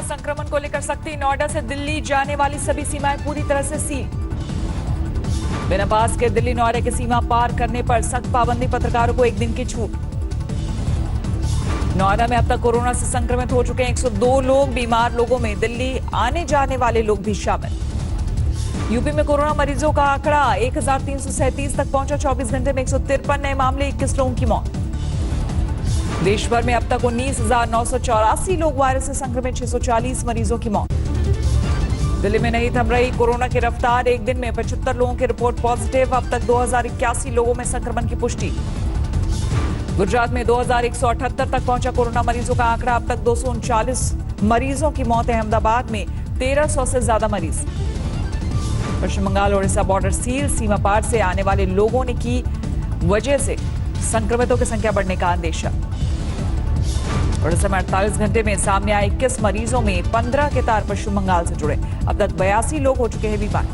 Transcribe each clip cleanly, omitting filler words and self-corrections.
संक्रमण को लेकर सख्ती, नोएडा से दिल्ली जाने वाली सभी सीमाएं पूरी तरह से सील। बिना पास के दिल्ली नोएडा की सीमा पार करने पर सख्त पाबंदी, पत्रकारों को 1 दिन की छूट। नोएडा में अब तक कोरोना से संक्रमित हो चुके हैं 102 लोग, बीमार लोगों में दिल्ली आने जाने वाले लोग भी शामिल। यूपी में कोरोना मरीजों का आंकड़ा 1337 तक पहुंचा, 24 घंटे में 153 नए मामले, 21 लोगों की मौत। देश भर में अब तक 19,984 लोग वायरस से संक्रमित, 640 मरीजों की मौत। दिल्ली में नहीं थम रही कोरोना की रफ्तार, एक दिन में 75 लोगों की रिपोर्ट पॉजिटिव, अब तक 2081 लोगों में संक्रमण की पुष्टि। गुजरात में 2178 तक पहुंचा कोरोना मरीजों का आंकड़ा, अब तक 239 मरीजों की मौत है। अहमदाबाद में 1300 से ज्यादा मरीज। पश्चिम बंगाल ओडिशा बॉर्डर सील, सीमा पार से आने वाले लोगों ने की वजह से संक्रमितों की संख्या बढ़ने का अंदेशा। ओडिशा में 48 घंटे में सामने आए 21 मरीजों में 15 के तार पश्चिम बंगाल से जुड़े, अब तक 82 लोग हो चुके हैं बीमार।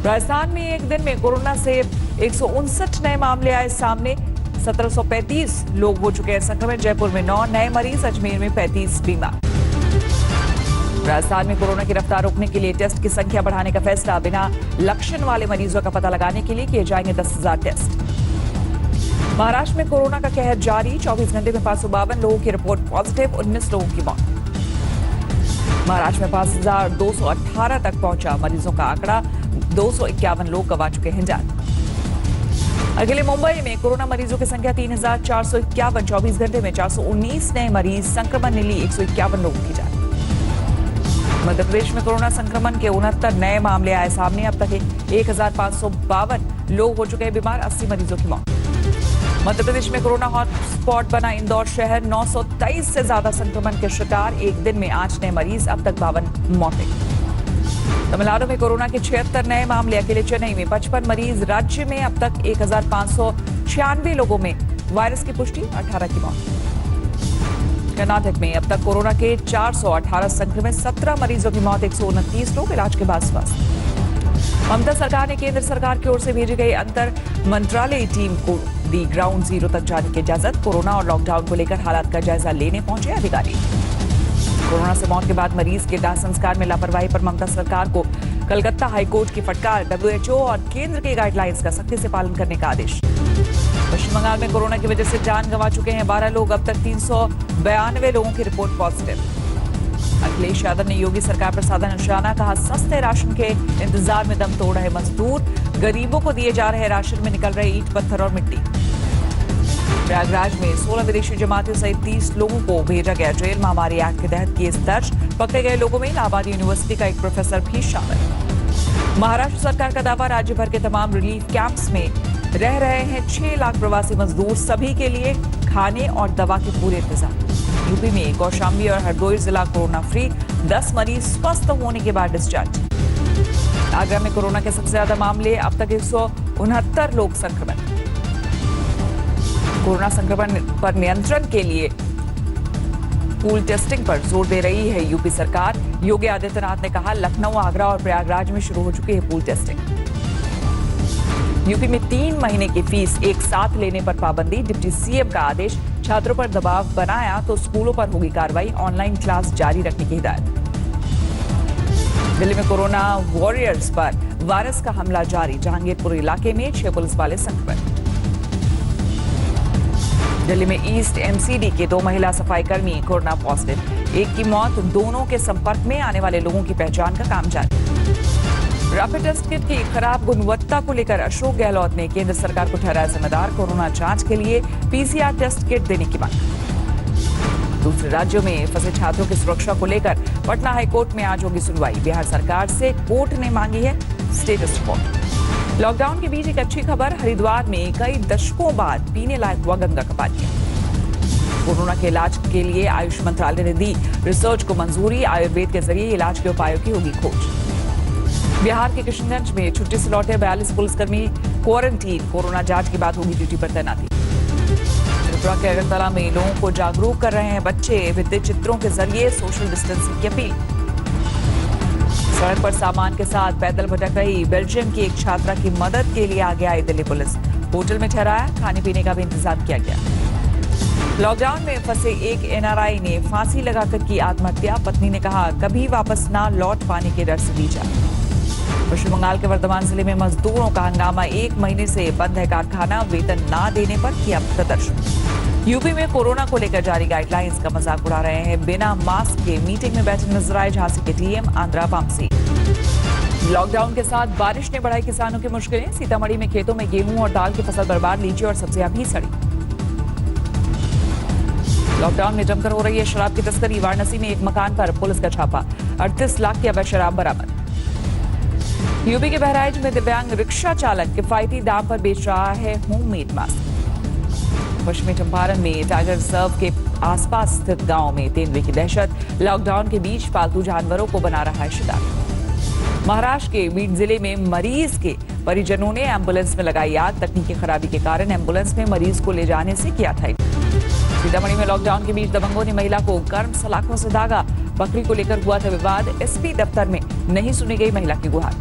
राजस्थान में एक दिन में कोरोना से 159 नए मामले आए सामने, 1735 लोग हो चुके हैं संक्रमित। जयपुर में 9 नए मरीज, अजमेर में 35 बीमार। राजस्थान में कोरोना की रफ्तार रोकने के लिए टेस्ट की संख्या बढ़ाने का फैसला, बिना लक्षण वाले मरीजों का पता लगाने के लिए किए जाएंगे 10,000 टेस्ट। महाराष्ट्र में कोरोना का कहर जारी, 24 घंटे में 552 लोगों की रिपोर्ट पॉजिटिव, 19 लोगों की मौत। महाराष्ट्र में 5,218 तक पहुंचा मरीजों का आंकड़ा, 251 लोग गंवा चुके हैं जान। अकेले मुंबई में कोरोना मरीजों की संख्या 3,451, 24 घंटे में 419 नए मरीज, संक्रमण ने ली 151 लोगों की जान। मध्य प्रदेश में कोरोना संक्रमण के 69 नए मामले आए सामने, अब तक 1,552 लोग हो चुके हैं बीमार, 80 मरीजों की मौत। मध्य प्रदेश में कोरोना हॉटस्पॉट बना इंदौर शहर, 923 से ज्यादा संक्रमण के शिकार, एक दिन में 8 नए मरीज, अब तक 52 मौतें। तमिलनाडु में कोरोना के 76 नए मामले, अकेले चेन्नई में 55 मरीज, राज्य में अब तक 1,596 लोगों में वायरस की पुष्टि, 18 की मौत। कर्नाटक में अब तक कोरोना के 418 संक्रमित, 17 मरीजों की मौत, 129 लोग इलाज के बाद स्वस्थ। ममता सरकार ने केंद्र सरकार की ओर से भेजी गई अंतर मंत्रालयी टीम को दी ग्राउंड जीरो तक जाने की इजाजत, कोरोना और लॉकडाउन को लेकर हालात का जायजा लेने पहुंचे अधिकारी। कोरोना से मौत के बाद मरीज के दाह संस्कार में लापरवाही पर ममता सरकार को कलकत्ता हाईकोर्ट की फटकार, WHO और केंद्र के गाइडलाइंस का सख्ती से पालन करने का आदेश। पश्चिम बंगाल में कोरोना की वजह से जान गंवा चुके हैं 12 लोग, अब तक 392 लोगों की रिपोर्ट पॉजिटिव। अखिलेश यादव ने योगी सरकार पर साधा निशाना, कहा सस्ते राशन के इंतजार में दम तोड़ रहे मजदूर, गरीबों को दिए जा रहे राशन में निकल रहे ईंट पत्थर और मिट्टी। प्रयागराज में 16 विदेशी जमातियों सहित 30 लोगों को भेजा गया जेल, महामारी एक्ट के तहत केस दर्ज, पकड़े गए लोगों में इलाहाबाद यूनिवर्सिटी का एक प्रोफेसर भी शामिल। महाराष्ट्र सरकार का दावा, राज्य भर के तमाम रिलीफ कैंप्स में रह रहे हैं 6 लाख प्रवासी मजदूर, सभी के लिए खाने और दवा के पूरे इंतजाम। यूपी में कौशाम्बी और हरदोई जिला कोरोना फ्री, 10 मरीज स्वस्थ होने के बाद डिस्चार्ज। आगरा में कोरोना के सबसे ज्यादा मामले, अब तक 169 लोग संक्रमित। कोरोना संक्रमण पर नियंत्रण के लिए पूल टेस्टिंग पर जोर दे रही है यूपी सरकार। योगी आदित्यनाथ ने कहा, लखनऊ, आगरा और प्रयागराज में शुरू हो चुकी है पूल टेस्टिंग। यूपी में 3 महीने की फीस एक साथ लेने पर पाबंदी, डिप्टी सीएम का आदेश, छात्रों पर दबाव बनाया तो स्कूलों पर होगी कार्रवाई, ऑनलाइन क्लास जारी रखने की हिदायत। दिल्ली में कोरोना वॉरियर्स पर वायरस का हमला जारी, जहांगीरपुर इलाके में 6 पुलिस वाले संक्रमित। दिल्ली में ईस्ट एमसीडी के 2 महिला सफाई कर्मी कोरोना पॉजिटिव, एक की मौत, दोनों के संपर्क में आने वाले लोगों की पहचान का काम जारी। रैपिड टेस्ट किट की खराब गुणवत्ता को लेकर अशोक गहलोत ने केंद्र सरकार को ठहराया जिम्मेदार, कोरोना जांच के लिए पीसीआर टेस्ट किट देने की मांग। दूसरे राज्यों में फंसे छात्रों की सुरक्षा को लेकर पटना हाईकोर्ट में आज होगी सुनवाई, बिहार सरकार से कोर्ट ने मांगी है स्टेटस रिपोर्ट। लॉकडाउन के बीच एक अच्छी खबर, हरिद्वार में कई दशकों बाद पीने लायक हुआ गंगा का पानी। कोरोना के इलाज के लिए आयुष मंत्रालय ने दी रिसर्च को मंजूरी, आयुर्वेद के जरिए इलाज के उपायों की होगी खोज। बिहार के किशनगंज में छुट्टी से लौटे 42 पुलिसकर्मी क्वारंटीन, कोरोना जांच के बाद होगी ड्यूटी पर तैनाती। त्रिपुरा के अगरतला में लोगों को जागरूक कर रहे हैं बच्चे, भित्ति चित्रों के जरिए सोशल डिस्टेंसिंग की अपील। सड़क पर सामान के साथ पैदल भटक रही बेल्जियम की एक छात्रा की मदद के लिए आगे आई दिल्ली पुलिस, होटल में ठहराया, खाने पीने का भी इंतजाम किया गया। लॉकडाउन में फंसे एक एनआरआई ने फांसी लगाकर की आत्महत्या। पत्नी ने कहा, कभी वापस ना लौट पाने के डर से दी जा। पश्चिम बंगाल के वर्धमान जिले में मजदूरों का हंगामा। 1 महीने से बंद है कारखाना, वेतन ना देने पर किया प्रदर्शन। यूपी में कोरोना को लेकर जारी गाइडलाइंस का मजाक उड़ा रहे हैं। बिना मास्क के मीटिंग में बैठे नजर आए झांसी के डीएम आंध्रा वामसी। लॉकडाउन के साथ बारिश ने बढ़ाई किसानों की मुश्किलें। सीतामढ़ी में खेतों में गेहूं और दाल की फसल बर्बाद, लीची और सब्जियां भी सड़ी। लॉकडाउन में जमकर हो रही है शराब की तस्करी। वाराणसी में एक मकान पर पुलिस का छापा, 38 लाख की अवैध शराब बरामद। यूपी के बहराइच में दिव्यांग रिक्शा चालक किफायती दाम पर बेच रहा है होममेड मास्क। पश्चिमी चंपारण में टाइगर रिजर्व के आसपास स्थित गांव में तेंदुए की दहशत। लॉकडाउन के बीच पालतू जानवरों को बना रहा है शिकार। महाराष्ट्र के बीड जिले में मरीज के परिजनों ने एम्बुलेंस में लगाई आग। तकनीकी खराबी के कारण एम्बुलेंस में मरीज को ले जाने से किया था। सीतामढ़ी में लॉकडाउन के बीच दबंगों ने महिला को गर्म सलाखों से दागा। बकरी को लेकर हुआ था विवाद। एसपी दफ्तर में नहीं सुनी गई महिला की गुहार।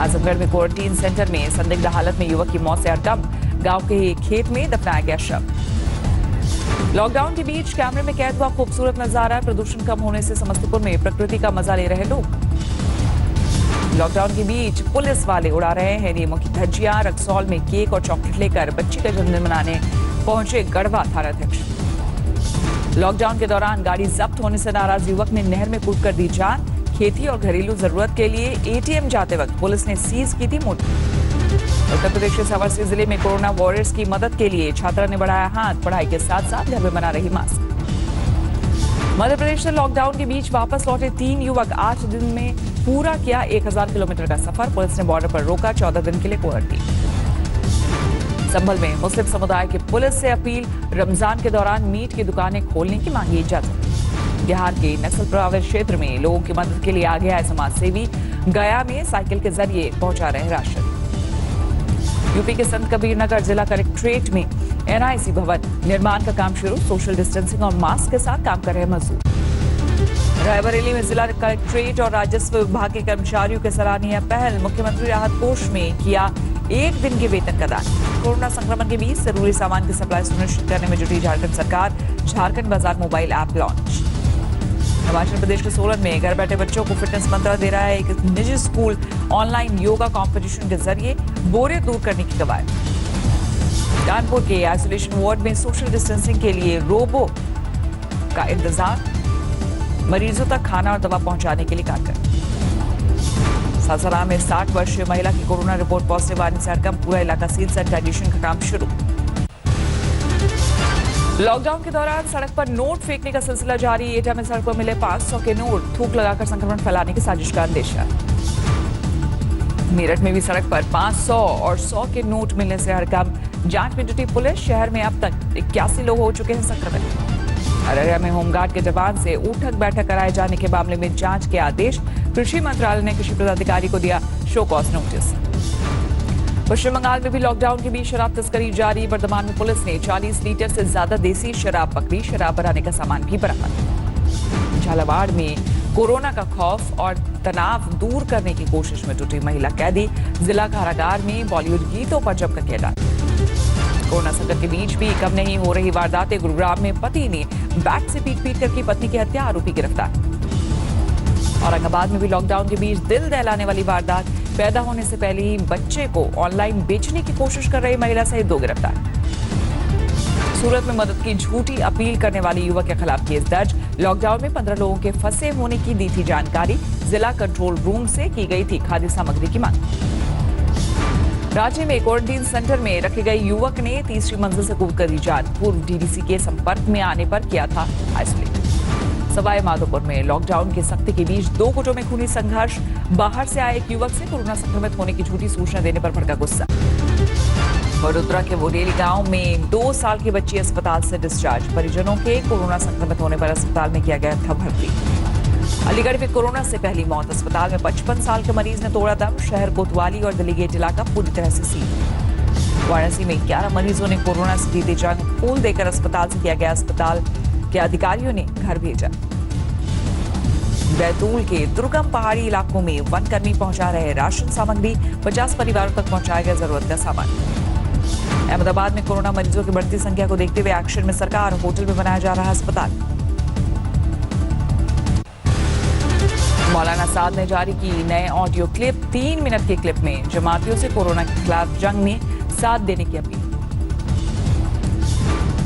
आजमगढ़ में क्वारंटीन सेंटर में संदिग्ध हालत में युवक की मौत से हड़कंप। गांव के खेत में दफनाया गया शव। लॉकडाउन के बीच कैमरे में कैद हुआ खूबसूरत नजारा। प्रदूषण कम होने से समस्तीपुर में प्रकृति का मजा ले रहे लोग। लॉकडाउन के बीच पुलिस वाले उड़ा रहे हैं नियमों की धज्जियां। रक्सौल में केक और चॉकलेट लेकर बच्ची का जन्मदिन मनाने पहुंचे गढ़वा थानाध्यक्ष। लॉकडाउन के दौरान गाड़ी जब्त होने से नाराज युवक ने नहर में कूदकर दी जान। खेती और घरेलू जरूरत के लिए एटीएम जाते वक्त पुलिस ने सीज की थी मोटर। उत्तर प्रदेश के सावरसी जिले में कोरोना वॉरियर्स की मदद के लिए छात्रा ने बढ़ाया हाथ। पढ़ाई के साथ साथ घर में बना रही मास्क। मध्य प्रदेश से लॉकडाउन के बीच वापस लौटे 3 युवक 8 दिन में पूरा किया 1000 किलोमीटर का सफर। पुलिस ने बॉर्डर पर रोका। 14 दिन के लिए क्वारंटीन। संभल में मुस्लिम समुदाय की पुलिस से अपील। रमजान के दौरान मीट की दुकानें खोलने की मांगी इजाजत। बिहार के नक्सल प्रभावित क्षेत्र में लोगों की मदद के लिए आगे आए समाज सेवी। गया में साइकिल के जरिए पहुंचा रहे राशन। यूपी के संत कबीर नगर जिला कलेक्ट्रेट में एनआईसी भवन निर्माण का काम शुरू। सोशल डिस्टेंसिंग और मास्क के साथ काम कर रहे मजदूर। रायबरेली में जिला कलेक्ट्रेट और राजस्व विभाग के कर्मचारियों के सराहनीय पहल। मुख्यमंत्री राहत कोष में किया 1 दिन के वेतन का दान। कोरोना संक्रमण के बीच जरूरी सामान की सप्लाई सुनिश्चित करने में जुटी झारखंड सरकार। झारखंड बाजार mobile app launch. Himachal Pradesh के सोलन में घर बैठे बच्चों को फिटनेस मंत्र दे रहा है एक निजी स्कूल। ऑनलाइन योगा कंपटीशन के जरिए बोरियत दूर करने की कवायद। कानपुर के आइसोलेशन वार्ड में सोशल डिस्टेंसिंग के लिए रोबो का इंतजाम। मरीजों तक खाना और दवा पहुंचाने के लिए कारगर। सासाराम में 60 वर्षीय महिला की कोरोना रिपोर्ट पॉजिटिव आने से हड़कंप। पूरा इलाका सील। सैनिटाइजेशन का काम शुरू। लॉकडाउन के दौरान सड़क पर नोट फेंकने का सिलसिला जारी। एटा में सड़क पर मिले 500 के नोट। थूक लगाकर संक्रमण फैलाने की साजिश का अंदेशा। मेरठ में भी सड़क पर 500 और 100 के नोट मिलने से हड़कंप। जांच में जुटी पुलिस। शहर में अब तक 81 लोग हो चुके हैं संक्रमित। अररिया में होमगार्ड के जवान से उठक बैठक कराए जाने के मामले में जांच के आदेश। कृषि मंत्रालय ने कृषि पदाधिकारी को दिया शो कॉज नोटिस। पश्चिम बंगाल में भी लॉकडाउन के बीच शराब तस्करी जारी। वर्धमान में पुलिस ने 40 लीटर से ज्यादा देसी शराब पकड़ी। शराब बनाने का सामान भी बरामद। झालावाड़ में कोरोना का खौफ और तनाव दूर करने की कोशिश में जुटी महिला कैदी। जिला कारागार में बॉलीवुड गीतों पर जमकर किया डांस। कोरोना संकट के बीच भी कम नहीं हो रही वारदातें। गुरुग्राम में पति ने बैट से पीट कर की पत्नी की हत्या। आरोपी गिरफ्तार। औरंगाबाद में भी लॉकडाउन के बीच दिल दहलाने वाली वारदात। पैदा होने से पहले ही बच्चे को ऑनलाइन बेचने की कोशिश कर रही महिला सहित 2 गिरफ्तार। सूरत में मदद की झूठी अपील करने वाली युवक के खिलाफ केस दर्ज। लॉकडाउन में 15 लोगों के फंसे होने की दी थी जानकारी। जिला कंट्रोल रूम से की गई थी खाद्य सामग्री की मांग। रांची में क्वारंटीन सेंटर में रखे गए युवक ने तीसरी मंजिल से कूदकर दी जान। पूर्व डीडीसी के संपर्क में आने पर किया था आइसोलेट। सवाई माधोपुर में लॉकडाउन की सख्ती के बीच 2 गुटों में खूनी संघर्ष। बाहर से आए एक युवक से कोरोना संक्रमित होने की झूठी सूचना देने पर भड़का गुस्सा। वडोदरा के बोरेली गांव में 2 साल की बच्ची अस्पताल से डिस्चार्ज। परिजनों के कोरोना संक्रमित होने पर अस्पताल में किया गया था भर्ती। अलीगढ़ में कोरोना से पहली मौत। अस्पताल में 55 साल के मरीज ने तोड़ा दम। शहर कोतवाली और दिल्ली गेट इलाका पूरी तरह से सील। वाराणसी में 11 मरीजों ने कोरोना से जीती जंग। फूल देकर अस्पताल से किया गया अस्पताल के अधिकारियों ने घर भेजा। बैतूल के दुर्गम पहाड़ी इलाकों में वनकर्मी पहुंचा रहे राशन सामग्री। 50 परिवारों तक पहुंचाया गया जरूरत का सामान। अहमदाबाद में कोरोना मरीजों की बढ़ती संख्या को देखते हुए एक्शन में सरकार, होटल में बनाया जा रहा अस्पताल। मौलाना साद ने जारी की नए ऑडियो क्लिप। 3 मिनट के क्लिप में जमातियों से कोरोना के खिलाफ जंग में साथ देने की अपील।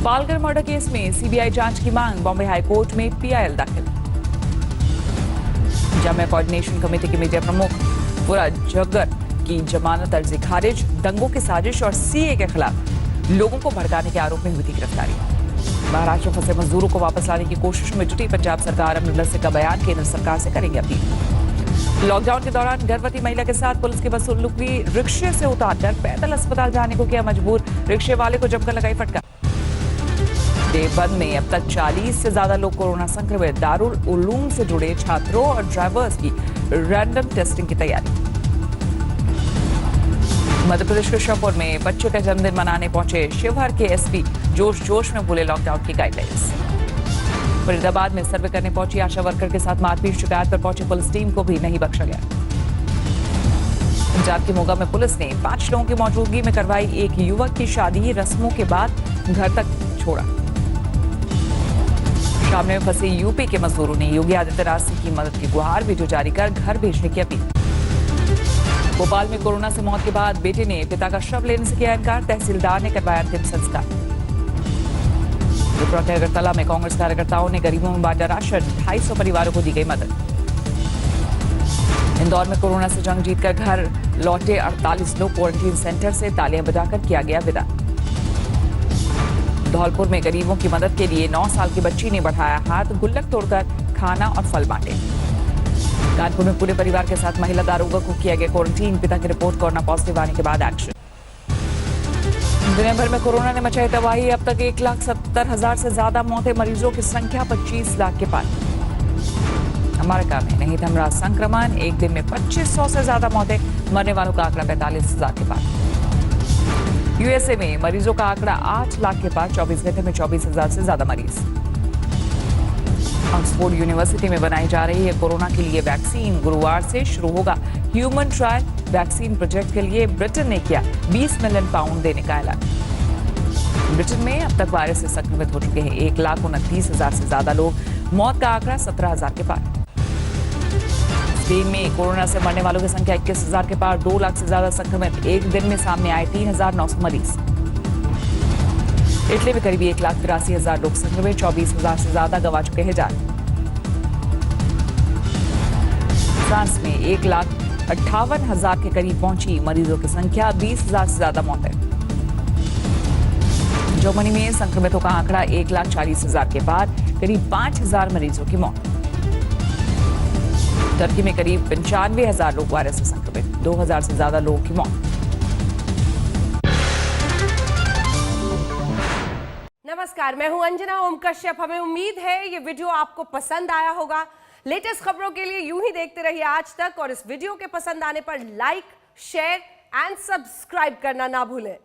पालघर मर्डर केस में सीबीआई जांच की मांग, बॉम्बे हाई कोर्ट में पीआईएल दाखिल। जामिया कोऑर्डिनेशन कमेटी के मीडिया प्रमुख फुराद जगर की जमानत अर्जी खारिज। दंगों की साजिश और सीए के खिलाफ लोगों को भड़काने के आरोप में हुई थी गिरफ्तारी। महाराष्ट्र में फंसे मजदूरों को वापस लाने की कोशिश में जुटी पंजाब सरकार। अमरिंदर सिंह का बयान, केंद्र सरकार से करेंगे अपील। लॉकडाउन के दौरान गर्भवती महिला के साथ पुलिस की बदसलूकी, रिक्शे से उतारकर पैदल अस्पताल जाने को किया मजबूर। रिक्शे वाले को जमकर लगाई फटकार। देवबंद में अब तक 40 से ज्यादा लोग कोरोना संक्रमित। दारुल उलूम से जुड़े छात्रों और ड्राइवर्स की रैंडम टेस्टिंग की तैयारी। मध्य प्रदेश के श्योपुर में बच्चे का जन्मदिन मनाने पहुंचे शिवहर के एसपी, जोश में बोले लॉकडाउन की गाइडलाइंस। फरीदाबाद में सर्वे करने पहुंची आशा वर्कर के साथ मारपीट, शिकायत पर पहुंची पुलिस टीम को भी नहीं बख्शा गया। पंजाब के मोगा में पुलिस ने 5 लोगों की मौजूदगी में करवाई एक युवक की शादी, रस्मों के बाद घर तक छोड़ा। सामने में फंसे यूपी के मजदूरों ने योगी आदित्यनाथ सिंह की मदद की गुहार, वीडियो जारी कर घर भेजने की अपील। भोपाल में कोरोना से मौत के बाद बेटे ने पिता का शव लेने से किया इनकार, तहसीलदार ने करवाया अंतिम संस्कार। त्रिपुरा के अगरतला में कांग्रेस कार्यकर्ताओं ने गरीबों में बांटा राशन, 250 परिवारों को दी गई मदद। इंदौर में कोरोना से जंग जीतकर घर लौटे 48 लोग, क्वारंटीन सेंटर से तालियां बजाकर किया गया विदा। धौलपुर में गरीबों की मदद के लिए 9 साल की बच्ची ने बढ़ाया हाथ, गुल्लक तोड़कर खाना और फल बांटे। कानपुर में पूरे परिवार के साथ महिला दारोगा को किया गया क्वारंटीन, पिता की रिपोर्ट कोरोना पॉजिटिव आने के बाद एक्शन। दुनिया भर में कोरोना ने मचाई तबाही, अब तक 1,70,000 से ज्यादा मौतें, मरीजों की संख्या 25 लाख के पार। अमेरिका में नहीं थम रहा संक्रमण, एक दिन में 2500 से ज्यादा मौतें, मरने वालों का आंकड़ा 45,000 के पार। यूएसए में मरीजों का आंकड़ा 8 लाख के पार, 24 घंटे में 24,000 से ज्यादा मरीज। ऑक्सफोर्ड यूनिवर्सिटी में बनाई जा रही है कोरोना के लिए वैक्सीन, गुरुवार से शुरू होगा ह्यूमन ट्रायल। वैक्सीन प्रोजेक्ट के लिए ब्रिटेन ने किया 20 मिलियन पाउंड देने का ऐलान। ब्रिटेन में अब तक वायरस से संक्रमित हो चुके हैं 1,29,000 से ज्यादा लोग, मौत का आंकड़ा 17,000 के पार। स्पेन में कोरोना से मरने वालों की संख्या 21,000 के पार, 2 लाख से ज्यादा संक्रमित, एक दिन में सामने आए 3,900 मरीज। इटली में करीब 1,83,000 लोग संक्रमित, 24,000 से ज्यादा गंवा चुके हैं जान। फ्रांस में 1,58,000 के करीब पहुंची मरीजों की संख्या, 20,000 से ज्यादा मौतें। जर्मनी में संक्रमितों का आंकड़ा 1,40,000 के पार, करीब 5,000 मरीजों की मौत। टर्की में करीब 95,000 लोग वायरस से संक्रमित, 2,000 से ज्यादा लोगों की मौत। नमस्कार, मैं हूं अंजना ओम कश्यप। हमें उम्मीद है ये वीडियो आपको पसंद आया होगा। लेटेस्ट खबरों के लिए यूं ही देखते रहिए आज तक, और इस वीडियो के पसंद आने पर लाइक, शेयर एंड सब्सक्राइब करना ना भूलें।